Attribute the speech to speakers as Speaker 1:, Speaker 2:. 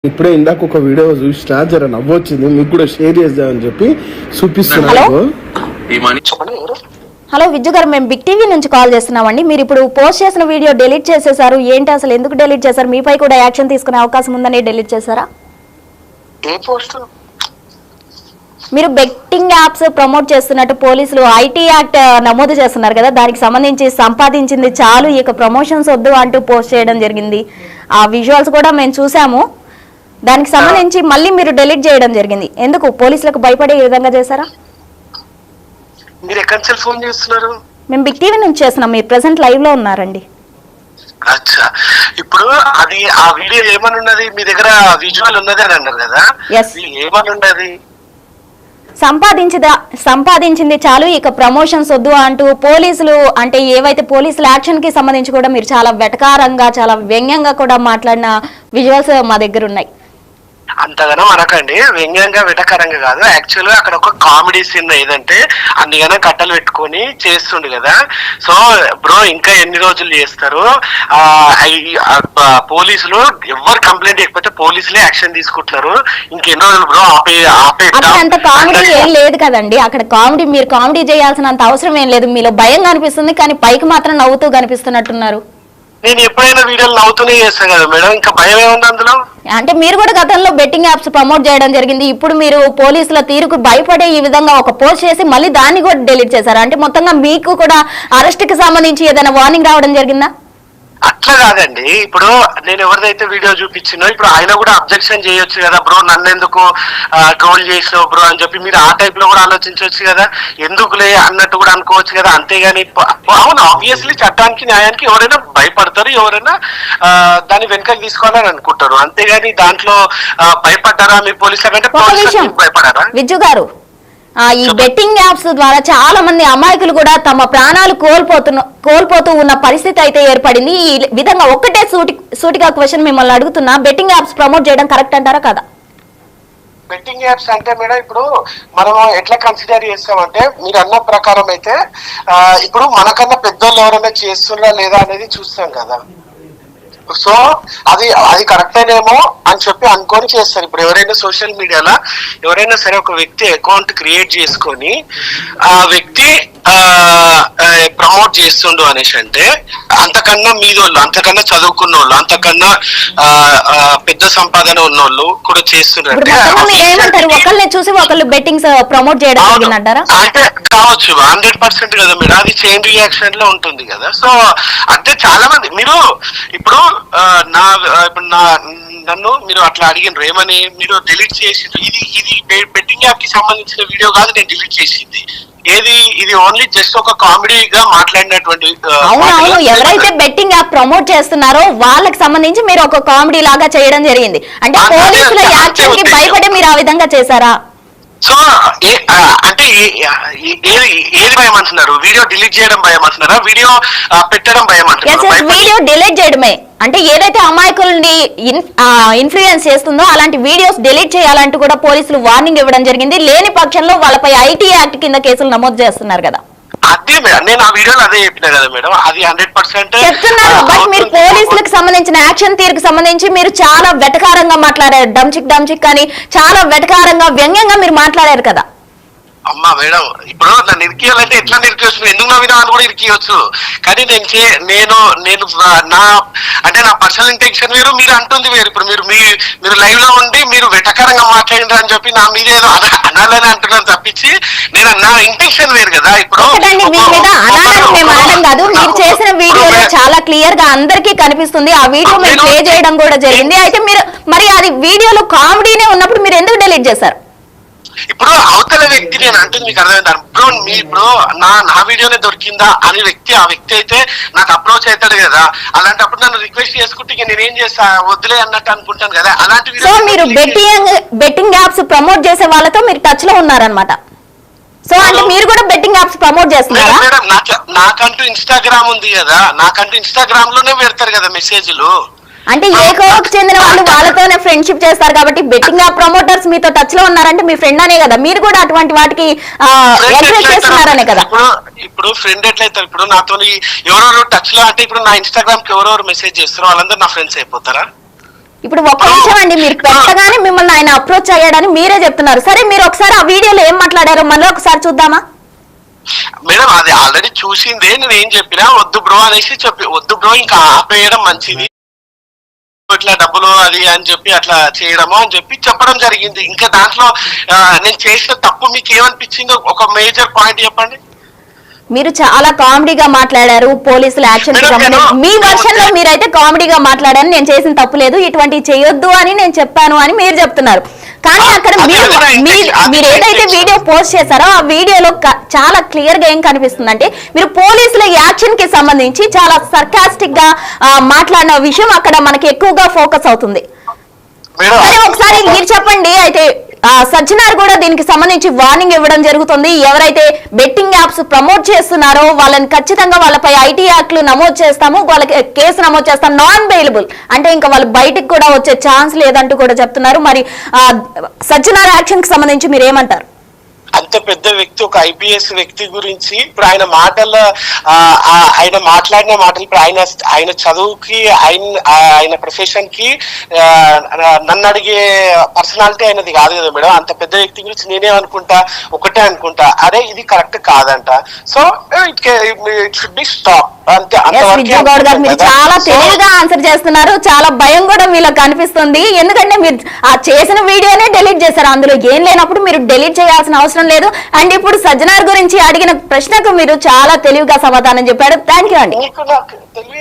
Speaker 1: ఇప్పుడే ఇందాక ఒక వీడియో చూసినా జర నవ్వొచ్చింది, మీకు కూడా షేర్ చేద్దామని చెప్పి చూపిస్తున్నాను.
Speaker 2: హలో విజ్జు గారు, మేము బిగ్ టీవీ నుంచి కాల్ చేస్తున్నామండి. మీరు ఇప్పుడు పోస్ట్ చేసిన వీడియో డెలీట్ చేసేసారు. ఏంటి అసలు, ఎందుకు డెలీట్ చేశారు? మీపై కూడా యాక్షన్ తీసుకునే అవకాశం ఉందని డెలీట్ చేశారా? మీరు బెట్టింగ్ యాప్స్ ప్రమోట్ చేస్తున్నట్టు పోలీసులు ఐటీ యాక్ట్ నమోదు చేస్తున్నారు కదా, దానికి సంబంధించి సంపాదించింది చాలు ఇక ప్రమోషన్స్ వద్దు అంటూ పోస్ట్ చేయడం జరిగింది. ఆ విజువల్స్ కూడా మేము చూసాము. దానికి సంబంధించి మళ్ళీ మీరు డెలీట్ చేయడం జరిగింది. ఎందుకు? పోలీసులకు భయపడే ఈ విధంగా చేశారా?
Speaker 3: మీరు ఎక్కడి నుంచి ఫోన్ చేస్తున్నారు?
Speaker 2: మేము బిగ్ టీవీ నుంచి చేస్తున్నాం. మీరు ప్రెసెంట్ లైవ్ లో ఉన్నారండి.
Speaker 3: అచ్చా, ఇప్పుడు అది ఆ వీడియో ఏమని ఉన్నది? మీ దగ్గర విజువల్ ఉన్నది అని అన్నారు కదా, ఏమని ఉన్నది?
Speaker 2: సంపాదించింది చాలు ఇక ప్రమోషన్స్ వద్దు అంటూ పోలీసులు, అంటే ఏవైతే పోలీసుల యాక్షన్ కి సంబంధించి కూడా మీరు చాలా వెటకారంగా, చాలా వ్యంగ్యంగా కూడా మాట్లాడిన విజువల్స్ మా దగ్గర ఉన్నాయి.
Speaker 3: అంతగానో అనకండి, వ్యంగ్యంగా వెటకరంగా కాదు. యాక్చువల్ గా అక్కడ ఒక కామెడీ సీన్ ఏదంటే అన్నిగానో కట్టలు పెట్టుకొని చేస్తుండు కదా. సో బ్రో ఇంకా ఎన్ని రోజులు చేస్తారు? పోలీసులు ఎవరు కంప్లైంట్ చేయకపోతే పోలీసులే యాక్షన్ తీసుకుంటున్నారు. ఇంకెన్ని రోజులు బ్రో
Speaker 2: అంత కామెడీ ఏం లేదు కదండి. అక్కడ కామెడీ, మీరు కామెడీ చేయాల్సినంత అవసరం ఏం లేదు. మీలో భయం కనిపిస్తుంది, కానీ పైకి మాత్రం నవ్వుతూ కనిపిస్తున్నట్టున్నారు.
Speaker 3: నేను ఎప్పుడైనా వీడియోలు నవ్వుతూనే చేస్తాను కదా మేడం, ఇంకా భయం ఏముంది అందులో?
Speaker 2: అంటే మీరు కూడా గతంలో బెట్టింగ్ యాప్స్ ప్రమోట్ చేయడం జరిగింది. ఇప్పుడు మీరు పోలీసుల తీరుకు భయపడే ఈ విధంగా ఒక పోస్ట్ చేసి మళ్ళీ దాన్ని కూడా డిలీట్ చేశారు. అంటే మొత్తంగా మీకు కూడా అరెస్ట్ కి సంబంధించి ఏదైనా వార్నింగ్ రావడం జరిగిందా?
Speaker 3: అట్లా కాదండి, ఇప్పుడు నేను ఎవరిదైతే వీడియో చూపించినో ఇప్పుడు ఆయన కూడా అబ్జెక్షన్ చేయొచ్చు కదా, బ్రో నన్ను ఎందుకు ట్రోల్ చేసినావు బ్రో అని చెప్పి మీరు ఆ టైప్ లో కూడా ఆలోచించవచ్చు కదా, ఎందుకులే అన్నట్టు కూడా అనుకోవచ్చు కదా. అంతేగాని అవును, ఆబ్వియస్లీ చట్టానికి న్యాయానికి ఎవరైనా భయపడతారు, ఎవరైనా దాన్ని వెనకకి తీసుకోవాలని అనుకుంటారు. అంతేగాని దాంట్లో భయపడ్డారా మీ పోలీసుల కంటే భయపడారా?
Speaker 2: విజ్జు గారు, ఈ బెట్టింగ్ యాప్స్ ద్వారా చాలా మంది అమాయకులు కూడా తమ ప్రాణాలు కోల్పోతూ ఉన్న పరిస్థితి అయితే ఏర్పడింది. ఈ విధంగా ఒక్కటే సూటిగా క్వశ్చన్ మిమ్మల్ని అడుగుతున్నా, బెట్టింగ్ యాప్స్ ప్రమోట్ చేయడం కరెక్ట్ అంటారా కదా?
Speaker 3: బెట్టింగ్ యాప్స్ అంటే మేడం ఇప్పుడు మనం ఎట్లా కన్సిడర్ చేస్తామంటే మీరు అన్న ప్రకారం అయితే ఇప్పుడు మనకన్నా పెద్దోళ్ళు ఎవరైనా చేస్తున్నారా లేదా అనేది చూస్తాం కదా. సో అది కరెక్టేనేమో అని చెప్పి అనుకొని చేస్తారు. ఇప్పుడు ఎవరైనా సోషల్ మీడియాలో ఎవరైనా సరే ఒక వ్యక్తి అకౌంట్ క్రియేట్ చేసుకొని ఆ వ్యక్తి ప్రమోట్ చేస్తుండు అనేసి అంటే అంతకన్నా మీదోళ్ళు, అంతకన్నా చదువుకున్న వాళ్ళు, అంతకన్నా పెద్ద సంపాదన ఉన్నోళ్ళు కూడా చేస్తుండ్రు.
Speaker 2: ఒకళ్ళని చూసి ఒకళ్ళు బెట్టింగ్స్ ప్రమోట్ చేయడం
Speaker 3: అంటే కావచ్చు 100% కదా మేడం, అది చైన్ రియాక్షన్ లో ఉంటుంది కదా. సో అంటే చాలా మంది మీరు ఇప్పుడు నన్ను మీరు అట్లా అడిగినారు ఏమని, మీరు డిలీట్ చేసిండ్రు. ఇది బెట్టింగ్ యాప్ కి సంబంధించిన వీడియో కాదు నేను డిలీట్ చేసింది. ఏది ఇది ఓన్లీ జస్ట్ ఒక కామెడీగా మాట్లాడినటువంటి.
Speaker 2: అవునవును, ఎవరైతే బెట్టింగ్ యాప్ ప్రమోట్ చేస్తున్నారో వాళ్ళకి సంబంధించి మీరు ఒక కామెడీ లాగా చేయడం జరిగింది. అంటే పోలీసుల యాక్షన్ కి భయపడి మీరు ఆ విధంగా చేశారా?
Speaker 3: సో అంటే ఏది భయం అంటున్నారు? వీడియో డిలీట్ చేయడం భయం అంటున్నారా? వీడియో పెట్టడం భయం అంటున్నారా?
Speaker 2: వీడియో డిలీట్ చేయడమే. అంటే ఏదైతే అమాయకుల్ని ఇన్ఫ్లుయెన్స్ చేస్తుందో అలాంటి వీడియోస్ డిలీట్ చేయాలంటూ కూడా పోలీసులు వార్నింగ్ ఇవ్వడం జరిగింది. లేని పక్షంలో వాళ్ళపై ఐటీ యాక్ట్ కింద కేసులు నమోదు చేస్తున్నారు కదా.
Speaker 3: అదే మేడం, నేను ఆ వీడియోలో అదే చెప్పినా కదా మేడం, అది 100%
Speaker 2: చెప్తున్నారు. బట్ మీరు పోలీసులకు సంబంధించిన యాక్షన్ తీరుకు సంబంధించి మీరు చాలా వెటకారంగా మాట్లాడారు. డంచిక్ అని చాలా వెటకారంగా, వ్యంగ్యంగా మీరు మాట్లాడారు కదా.
Speaker 3: అమ్మా మేడం, ఇప్పుడు నన్ను ఇరికియాలంటే ఎట్లా ఇరికివచ్చు? ఎందుకు నా విధానం కూడా ఇరికియవచ్చు. కానీ నేను నా పర్సనల్ ఇంటెన్షన్ వేరు, మీరు అంటుంది వేరు. ఇప్పుడు మీరు లైవ్ లో ఉండి మీరు వెటకరంగా మాట్లాడినారు అని చెప్పి నా మీద ఏదో అనాలని అంటున్నాను తప్పించి నా ఇంటెన్షన్ వేరు కదా. ఇప్పుడు
Speaker 2: కాదు, మీరు చేసిన వీడియోలో చాలా క్లియర్ గా అందరికీ కనిపిస్తుంది. ఆ వీడియో మీరు ప్లే చేయడం కూడా జరిగింది. అయితే మీరు మరి అది వీడియోలో కామెడీనే ఉన్నప్పుడు మీరు ఎందుకు డిలీట్ చేశారు?
Speaker 3: ఇప్పుడు అవతల వ్యక్తి, నేను అంటే మీకు అర్థమైంది బ్రో, ఇప్పుడు నా వీడియోనే దొరికిందా అని ఆ వ్యక్తి అయితే నాకు అప్రోచ్ అవుతాడు కదా. అలాంటప్పుడు నన్ను రిక్వెస్ట్ చేసుకుంటే నేనేం చేస్తా, వద్దులే అన్నట్టు అనుకుంటాను కదా. అలాంటి
Speaker 2: సో మీరు బెట్టింగ్ యాప్స్ ప్రమోట్ చేసే వాళ్ళతో మీరు టచ్ లో ఉన్నారనమాట. సో అంటే మీరు కూడా బెట్టింగ్ యాప్స్ ప్రమోట్ చేస్తున్నారా?
Speaker 3: మేడం నాకంటూ ఇన్స్టాగ్రామ్ ఉంది కదా, నాకంటూ ఇన్స్టాగ్రామ్ లోనే పెడతారు కదా మెసేజ్లు.
Speaker 2: అంటే ఏ కోవకు చెందిన వాళ్ళు వాళ్ళతోనే ఫ్రెండ్షిప్ చేస్తారు కాబట్టి బెట్టింగ్ యాప్ ప్రమోటర్స్ మీతో టచ్ లో ఉన్నారంటే మీ ఫ్రెండ్ అనే కదా. మీరు కూడా అటువంటి వాటికి ఎంకరేజ్ చేస్తున్నారనే కదా.
Speaker 3: ఇప్పుడు ఫ్రెండ్ ఎట్లయితారు? ఇప్పుడు నాతో ఎవరెవరు టచ్ లో అంటే ఇప్పుడు నా ఇన్స్టాగ్రామ్ కి ఎవరెవరు మెసేజ్ చేస్తారో వాళ్ళందరూ నా ఫ్రెండ్స్ అయిపోతారా?
Speaker 2: ఇప్పుడు ఒక్క నిమిషం అండి, మీరు పెట్టగానే మిమ్మల్ని ఆయన అప్రోచ్ అయ్యాడని మీరే చెప్తున్నారు. సరే మీరు ఒకసారి ఆ వీడియోలో ఏం మాట్లాడారో మళ్ళీ ఒకసారి చూద్దామా?
Speaker 3: మేడం అది ఆల్రెడీ చూసిందే, నేను ఏం చెప్పినా వద్దు బ్రో అనేసి వద్దు బ్రో ఇంకా ఆపేయడం మంచిది, ఇట్లా డబ్బులు అది అని చెప్పి అట్లా చేయడము అని చెప్పి చెప్పడం జరిగింది. ఇంకా దాంట్లో నేను చేసిన తప్పు మీకు ఏమనిపించిందో ఒక మేజర్ పాయింట్ చెప్పండి.
Speaker 2: మీరు చాలా కామెడీగా మాట్లాడారు, పోలీసుల యాక్షన్ మీ వర్షన్ లో మీరైతే కామెడీగా మాట్లాడారు, నేను చేసిన తప్పు లేదు, ఇటువంటివి చేయొద్దు అని నేను చెప్పాను అని మీరు చెప్తున్నారు. కానీ అక్కడ మీరు ఏదైతే వీడియో పోస్ట్ చేశారో ఆ వీడియోలో చాలా క్లియర్ గా ఏం కనిపిస్తుందంటే మీరు పోలీసుల యాక్షన్ కి సంబంధించి చాలా సర్కాస్టిక్ గా మాట్లాడిన విషయం అక్కడ మనకి ఎక్కువగా ఫోకస్ అవుతుంది. సరే ఒకసారి మీరు చెప్పండి. అయితే సజ్జనార్ కూడా దీనికి సంబంధించి వార్నింగ్ ఇవ్వడం జరుగుతుంది. ఎవరైతే బెట్టింగ్ యాప్స్ ప్రమోట్ చేస్తున్నారో వాళ్ళని ఖచ్చితంగా వాళ్ళపై ఐటీ యాక్ట్లు నమోదు చేస్తాము, వాళ్ళకి కేసు నమోదు చేస్తాం, నాన్ బెయిలబుల్ అంటే ఇంకా వాళ్ళు బయటికి కూడా వచ్చే ఛాన్స్ లేదంటూ కూడా చెప్తున్నారు. మరి సజ్జనార్ యాక్షన్ కి సంబంధించి మీరు ఏమంటారు?
Speaker 3: అంత పెద్ద వ్యక్తి, ఒక ఐపీఎస్ వ్యక్తి గురించి ఇప్పుడు ఆయన ఆయన మాట్లాడిన మాటలు ఇప్పుడు ఆయన చదువుకి ఆయన ప్రొఫెషన్ కి నన్ను అడిగే పర్సనాలిటీ అయినది కాదు కదా మేడం. అంత పెద్ద వ్యక్తి గురించి నేనేమనుకుంటా, ఒకటే అనుకుంటా, అరే ఇది కరెక్ట్ కాదంట. So it should be stop అంతే.
Speaker 2: మీరు చాలా తెలివిగా ఆన్సర్ చేస్తున్నారు, చాలా భయం కూడా మీలో కనిపిస్తుంది. ఎందుకంటే మీరు ఆ చేసిన వీడియోనే డిలీట్ చేశారు, అందులో ఏం లేనప్పుడు మీరు డిలీట్ చేయాల్సిన అవసరం లేదు. అండ్ ఇప్పుడు సజ్జనార్ గురించి అడిగిన ప్రశ్నకు మీరు చాలా తెలివిగా సమాధానం చెప్పారు. థ్యాంక్ యూ అండి.